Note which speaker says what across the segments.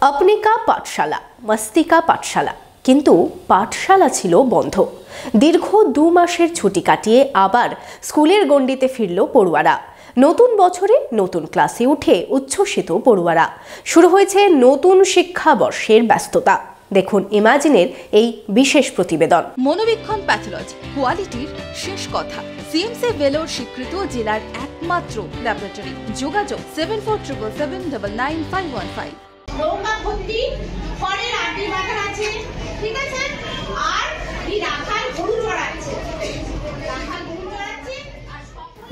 Speaker 1: अपने का पाठशाला मस्ती का पाठशाला किन्तु पाठशाला छिलो बंध। दीर्घ 2 मासेर छुटी काटिए आबार स्कूलेर गण्डिते फिरल पड़ुआरा। नतून बछरे नतून क्लासे उठे उच्छ्वसित पड़ुआरा। शुरू हয়েছে नतून शिक्षाबर्षेर व्यस्तता। देखुन इमाजिनेर এই বিশেষ প্রতিবেদন।
Speaker 2: মনোবীক্ষণ প্যাথোলজি কোয়ালিটির শেষ কথা। সিএমসি ভেলোর স্বীকৃত জেলার একমাত্র ল্যাবরেটরি। যোগাযোগ 7477799515।
Speaker 3: রোমা ভর্তি ফরের আটি বাঁধা আছে, ঠিক আছে, আর এই রাখাল গরু চড়াচ্ছে।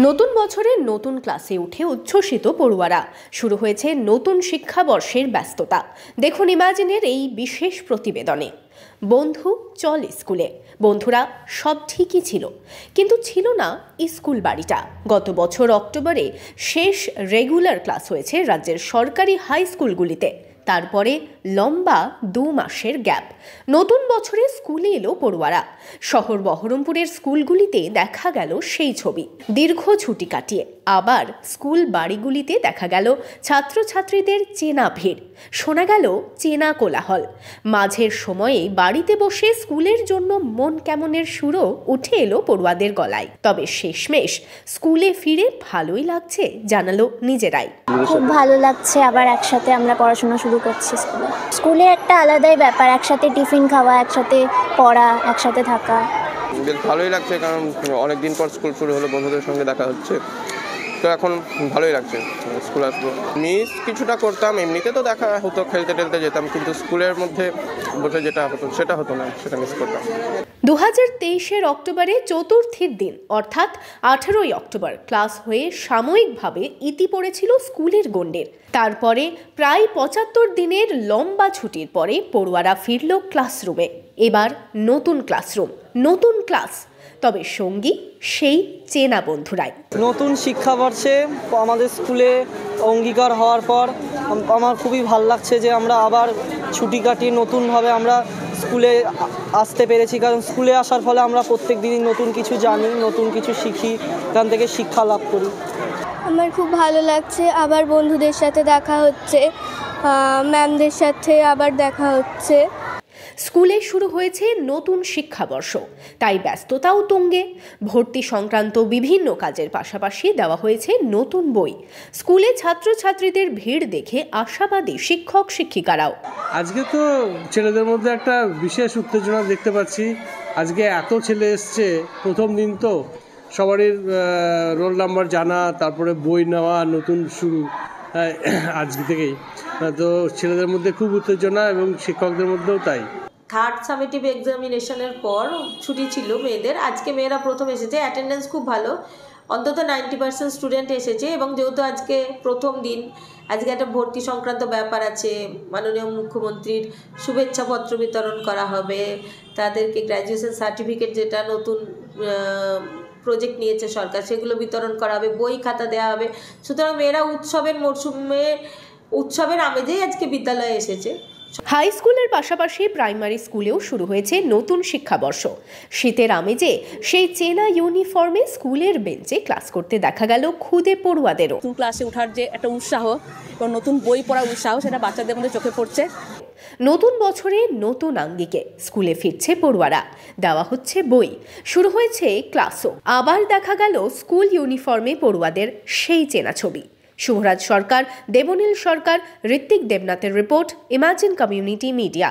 Speaker 1: নতুন বছরের নতুন ক্লাসে উঠে উচ্ছ্বসিত পড়ুয়ারা। শুরু হয়েছে নতুন শিক্ষাবর্ষের ব্যস্ততা। দেখুন ইমাজিনের এই বিশেষ প্রতিবেদনে। বন্ধু চল স্কুলে। বন্ধুরা সব ঠিকই ছিল, কিন্তু ছিল না স্কুল বাড়িটা। গত বছর অক্টোবরে শেষ রেগুলার ক্লাস হয়েছে রাজ্যের সরকারি হাই স্কুলগুলিতে। তারপরে লম্বা 2 মাসের গ্যাপ। নতুন বছরে স্কুলে এলো পড়ুয়ারা। শহর বহরমপুরের স্কুলগুলিতে দেখা গেল সেই ছবি। দীর্ঘ ছুটি কাটিয়ে আবার স্কুল বাড়িগুলিতে দেখা গেল ছাত্রছাত্রীদের চেনা ভিড়, শোনা গেল চেনা কোলাহল। মাঝের সময়ে বাড়িতে বসে স্কুলের জন্য মন কেমনের সুরও উঠে এলো পড়ুয়াদের গলায়। তবে শেষমেশ স্কুলে ফিরে ভালোই লাগছে জানালো নিজেরাই।
Speaker 4: খুব ভালো লাগছে, আবার একসাথে আমরা পড়াশোনা শুরু করছি। স্কুলে একটা আলাদাই ব্যাপার, একসাথে টিফিন খাওয়া, একসাথে পড়া, একসাথে থাকা।
Speaker 5: বেশ ভালোই লাগছে, কারণ অনেকদিন পর স্কুল শুরু হলো, বন্ধুদের সঙ্গে দেখা হচ্ছে, তো এখন ভালোই লাগছে স্কুল আসবো। মিস কিছুটা করতাম, এমনিতে তো দেখা হতো, খেলতে টেলতে যেতাম, কিন্তু স্কুলের মধ্যে বসে যেটা হতো সেটা হতো না, সেটা মিস করতাম।
Speaker 1: 2023-এর অক্টোবরে চতুর্থীর দিন অর্থাৎ 18ই অক্টোবর ক্লাস হয়ে সাময়িকভাবে ইতি পড়েছিল স্কুলের গণ্ডের। তারপরে প্রায় 75 দিনের লম্বা ছুটির পরে পড়ুয়ারা ফিরল ক্লাসরুমে। এবার নতুন ক্লাসরুম, নতুন ক্লাস, তবে সঙ্গী সেই চেনা বন্ধুরাই।
Speaker 6: নতুন শিক্ষাবর্ষে আমাদের স্কুলে অঙ্গীকার হওয়ার পর আমার খুবই ভালো লাগছে যে আমরা আবার ছুটি কাটিয়ে নতুনভাবে আমরা স্কুলে আসতে পেরেছি। কারণ স্কুলে আসার ফলে আমরা প্রত্যেক দিনই নতুন কিছু জানি, নতুন কিছু শিখি, এখান থেকে শিক্ষা লাভ করি।
Speaker 4: আমার খুব ভালো লাগছে, আবার বন্ধুদের সাথে দেখা হচ্ছে, ম্যামদের সাথে আবার দেখা হচ্ছে।
Speaker 1: স্কুলে শুরু হয়েছে নতুন শিক্ষাবর্ষ, তাই ব্যস্ততাও তুঙ্গে। ভর্তি সংক্রান্ত বিভিন্ন কাজের পাশাপাশি দেওয়া হয়েছে নতুন বই। স্কুলে ছাত্রছাত্রীদের ভিড় দেখে আশাবাদী শিক্ষক শিক্ষিকারাও।
Speaker 7: আজকে তো ছেলেদের মধ্যে একটা বিশেষ উত্তেজনা দেখতে পাচ্ছি। আজকে এত ছেলে এসছে, প্রথম দিন তো সবারই রোল নাম্বার জানা, তারপরে বই নেওয়া, নতুন শুরু আজকে থেকেই। তো ছেলেদের মধ্যে খুব উত্তেজনা এবং শিক্ষকদের মধ্যেও তাই।
Speaker 8: থার্ড সামেটিভ এক্সামিনেশনের পর ছুটি ছিল মেয়েদের। আজকে মেয়েরা প্রথম এসেছে, অ্যাটেন্ডেন্স খুব ভালো, অন্তত 90% স্টুডেন্ট এসেছে। এবং যেহেতু আজকে প্রথম দিন, আজকে একটা ভর্তি সংক্রান্ত ব্যাপার আছে, মাননীয় মুখ্যমন্ত্রীর শুভেচ্ছাপত্র বিতরণ করা হবে, তাদেরকে গ্র্যাজুয়েশন সার্টিফিকেট যেটা নতুন প্রজেক্ট নিয়েছে সরকার সেগুলো বিতরণ করা হবে, বই খাতা দেওয়া হবে। সুতরাং মেয়েরা উৎসবের মরশুমে উৎসবের আমেজেই আজকে বিদ্যালয়ে এসেছে।
Speaker 1: হাই স্কুলের পাশাপাশি প্রাইমারি স্কুলেও শুরু হয়েছে নতুন শিক্ষাবর্ষ। শীতের আমেজে সেই চেনা ইউনিফর্মে স্কুলের বেঞ্চে ক্লাস করতে দেখা গেল খুদে পড়ুয়াদেরও।
Speaker 9: নতুন ক্লাসে ওঠার যে একটা উৎসাহ এবং নতুন বই পড়ার উৎসাহ, সেটা বাচ্চাদের মধ্যে চোখে পড়ছে।
Speaker 1: নতুন বছরে নতুন আঙ্গিকে স্কুলে ফিরছে পড়ুয়ারা, দেওয়া হচ্ছে বই, শুরু হয়েছে ক্লাসও। আবার দেখা গেল স্কুল ইউনিফর্মে পড়ুয়াদের সেই চেনা ছবি। শুভরাজ সরকার, দেবনীল সরকার, ঋত্বিক দেবনাথের রিপোর্ট, ইমাজিন কমিউনিটি মিডিয়া।